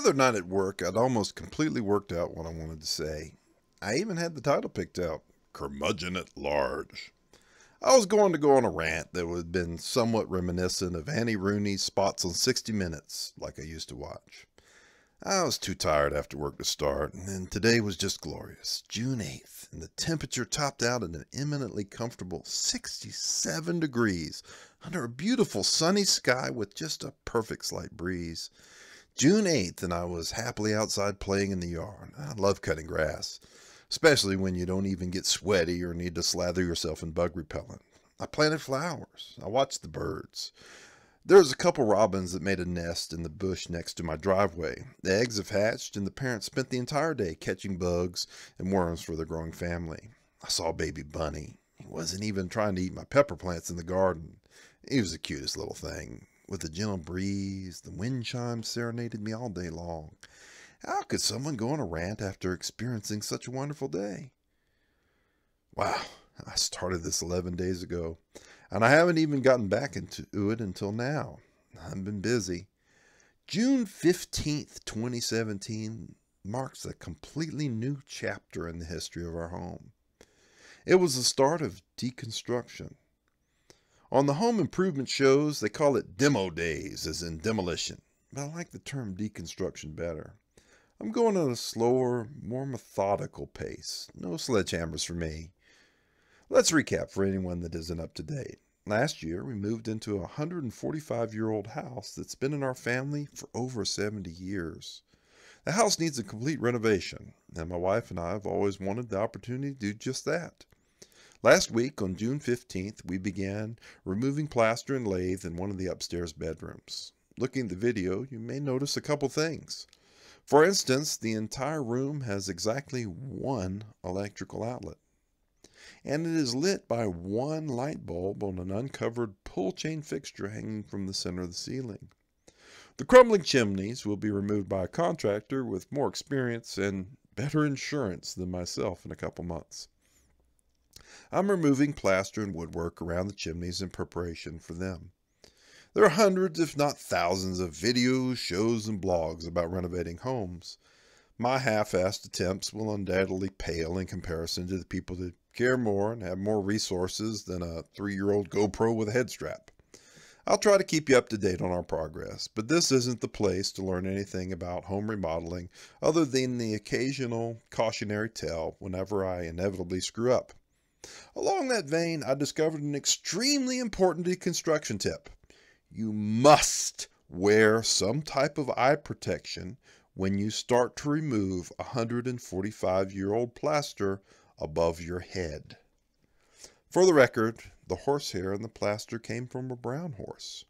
other night at work, I'd almost completely worked out what I wanted to say. I even had the title picked out, Curmudgeon at Large. I was going to go on a rant that would have been somewhat reminiscent of Annie Rooney's spots on 60 Minutes, like I used to watch. I was too tired after work to start, and today was just glorious. June 8th, and the temperature topped out at an eminently comfortable 67 degrees under a beautiful sunny sky with just a perfect slight breeze. June 8th, and I was happily outside playing in the yard. I love cutting grass, especially when you don't even get sweaty or need to slather yourself in bug repellent. I planted flowers. I watched the birds. There's a couple robins that made a nest in the bush next to my driveway. The eggs have hatched, and the parents spent the entire day catching bugs and worms for their growing family. I saw a baby bunny. He wasn't even trying to eat my pepper plants in the garden. He was the cutest little thing. With the gentle breeze, the wind chimes serenaded me all day long. How could someone go on a rant after experiencing such a wonderful day? Wow, I started this 11 days ago, and I haven't even gotten back into it until now. I've been busy. June 15th, 2017 marks a completely new chapter in the history of our home. It was the start of deconstruction. On the home improvement shows, they call it demo days, as in demolition, but I like the term deconstruction better. I'm going at a slower, more methodical pace. No sledgehammers for me. Let's recap for anyone that isn't up to date. Last year, we moved into a 145-year-old house that's been in our family for over 70 years. The house needs a complete renovation, and my wife and I have always wanted the opportunity to do just that. Last week, on June 15th, we began removing plaster and lathe in one of the upstairs bedrooms. Looking at the video, you may notice a couple things. For instance, the entire room has exactly one electrical outlet, and it is lit by one light bulb on an uncovered pull chain fixture hanging from the center of the ceiling. The crumbling chimneys will be removed by a contractor with more experience and better insurance than myself in a couple months. I'm removing plaster and woodwork around the chimneys in preparation for them. There are hundreds, if not thousands, of videos, shows, and blogs about renovating homes. My half-assed attempts will undoubtedly pale in comparison to the people that care more and have more resources than a 3-year-old GoPro with a head strap. I'll try to keep you up to date on our progress, but this isn't the place to learn anything about home remodeling other than the occasional cautionary tale whenever I inevitably screw up. Along that vein, I discovered an extremely important deconstruction tip. You must wear some type of eye protection when you start to remove 145-year-old plaster above your head. For the record, the horsehair in the plaster came from a brown horse.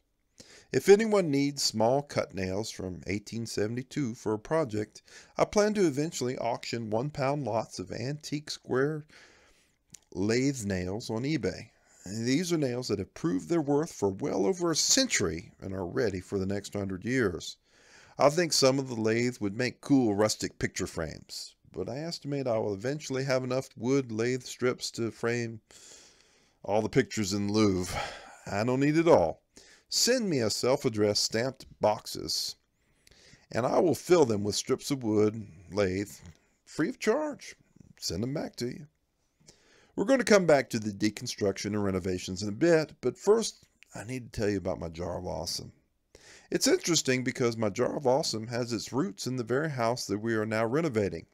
If anyone needs small cut nails from 1872 for a project, I plan to eventually auction 1-pound lots of antique square lathe nails on eBay. And these are nails that have proved their worth for well over a century and are ready for the next 100 years. I think some of the lathe would make cool rustic picture frames, but I estimate I will eventually have enough wood lathe strips to frame all the pictures in the Louvre. I don't need it all. Send me a self-addressed stamped boxes, and I will fill them with strips of wood lathe free of charge. Send them back to you. We're going to come back to the deconstruction and renovations in a bit, but first I need to tell you about my jar of awesome. It's interesting because my jar of awesome has its roots in the very house that we are now renovating,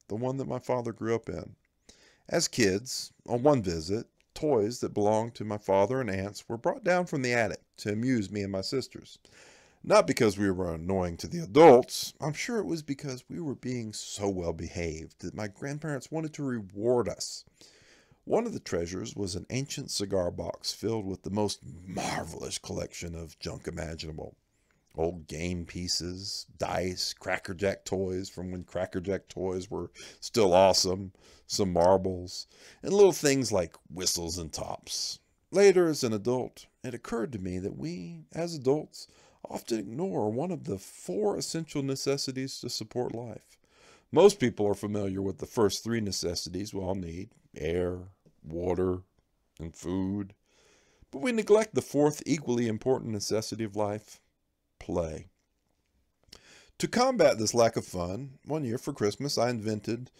the one that my father grew up in. As kids, on one visit, toys that belonged to my father and aunts were brought down from the attic to amuse me and my sisters. Not because we were annoying to the adults. I'm sure it was because we were being so well behaved that my grandparents wanted to reward us. One of the treasures was an ancient cigar box filled with the most marvelous collection of junk imaginable. Old game pieces, dice, Cracker Jack toys from when Cracker Jack toys were still awesome, some marbles, and little things like whistles and tops. Later, as an adult, it occurred to me that we, as adults, often ignore one of the 4 essential necessities to support life. Most people are familiar with the first 3 necessities we all need: air, water, and food. But we neglect the 4th equally important necessity of life: play. To combat this lack of fun, one year for Christmas I invented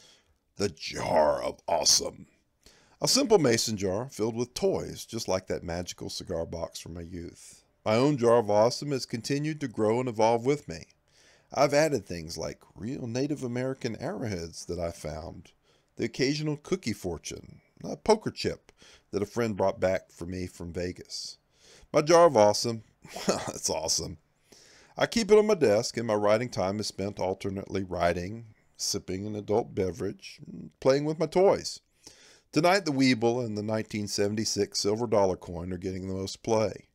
the Jar of Awesome. A simple mason jar filled with toys, just like that magical cigar box from my youth. My own Jar of Awesome has continued to grow and evolve with me. I've added things like real Native American arrowheads that I found, the occasional cookie fortune, a poker chip that a friend brought back for me from Vegas. My Jar of Awesome, well, it's awesome. I keep it on my desk, and my writing time is spent alternately writing, sipping an adult beverage, and playing with my toys. Tonight, the Weeble and the 1976 silver dollar coin are getting the most play.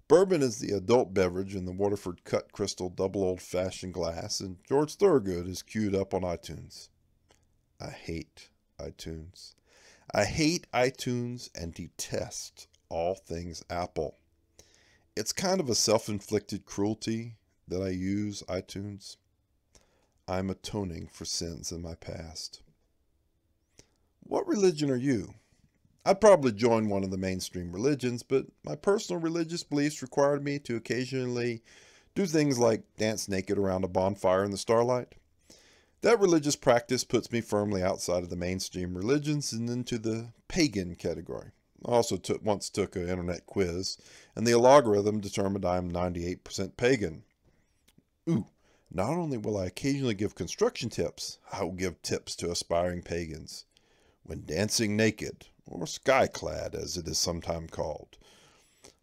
Bourbon is the adult beverage in the Waterford Cut Crystal double old-fashioned glass, and George Thorogood is queued up on iTunes. I hate iTunes. I hate iTunes and detest all things Apple. It's kind of a self-inflicted cruelty that I use iTunes. I'm atoning for sins in my past. What religion are you? I'd probably join one of the mainstream religions, but my personal religious beliefs required me to occasionally do things like dance naked around a bonfire in the starlight. That religious practice puts me firmly outside of the mainstream religions and into the pagan category. I also once took an internet quiz, and the algorithm determined I am 98% pagan. Ooh, not only will I occasionally give construction tips, I will give tips to aspiring pagans. When dancing naked, or sky-clad as it is sometimes called,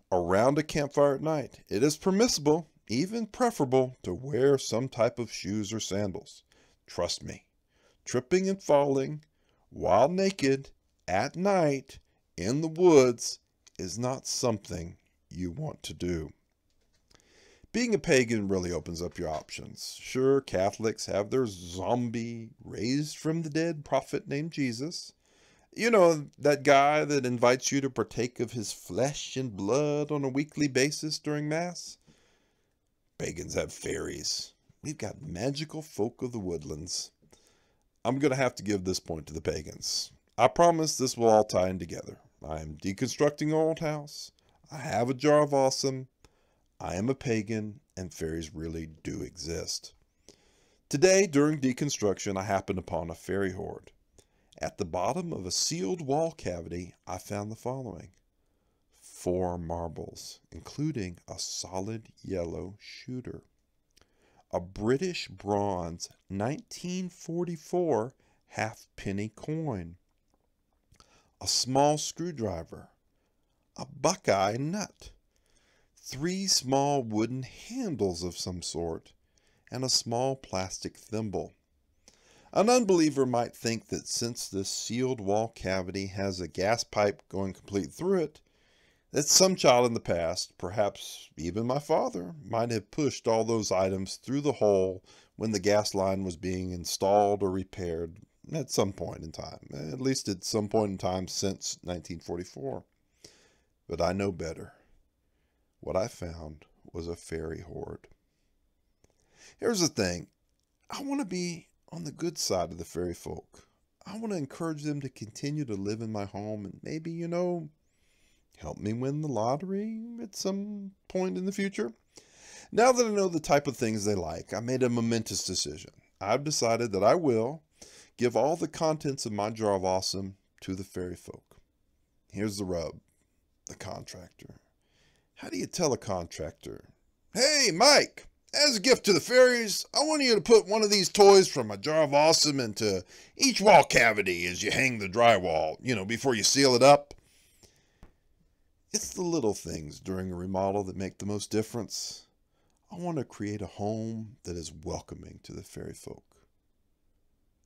around a campfire at night, it is permissible, even preferable, to wear some type of shoes or sandals. Trust me, tripping and falling while naked at night in the woods is not something you want to do. Being a pagan really opens up your options. Sure, Catholics have their zombie, raised from the dead prophet named Jesus. You know, that guy that invites you to partake of his flesh and blood on a weekly basis during Mass. Pagans have fairies. We've got magical folk of the woodlands. I'm going to have to give this point to the pagans. I promise this will all tie in together. I am deconstructing old house. I have a Jar of Awesome. I am a pagan, and fairies really do exist. Today, during deconstruction, I happened upon a fairy hoard. At the bottom of a sealed wall cavity, I found the following: 4 marbles, including a solid yellow shooter, a British bronze 1944 halfpenny coin, a small screwdriver, a buckeye nut, 3 small wooden handles of some sort, and a small plastic thimble. An unbeliever might think that since this sealed wall cavity has a gas pipe going complete through it, that some child in the past, perhaps even my father, might have pushed all those items through the hole when the gas line was being installed or repaired at some point in time, at least at some point in time since 1944. But I know better. What I found was a fairy hoard. Here's the thing. I want to be on the good side of the fairy folk. I want to encourage them to continue to live in my home and maybe, help me win the lottery at some point in the future. Now that I know the type of things they like, I made a momentous decision. I've decided that I will give all the contents of my Jar of Awesome to the fairy folk. Here's the rub. The contractor. How do you tell a contractor, "Hey, Mike, as a gift to the fairies, I want you to put one of these toys from my Jar of Awesome into each wall cavity as you hang the drywall, before you seal it up"? It's the little things during a remodel that make the most difference. I want to create a home that is welcoming to the fairy folk.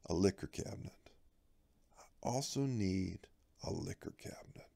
A liquor cabinet. I also need a liquor cabinet.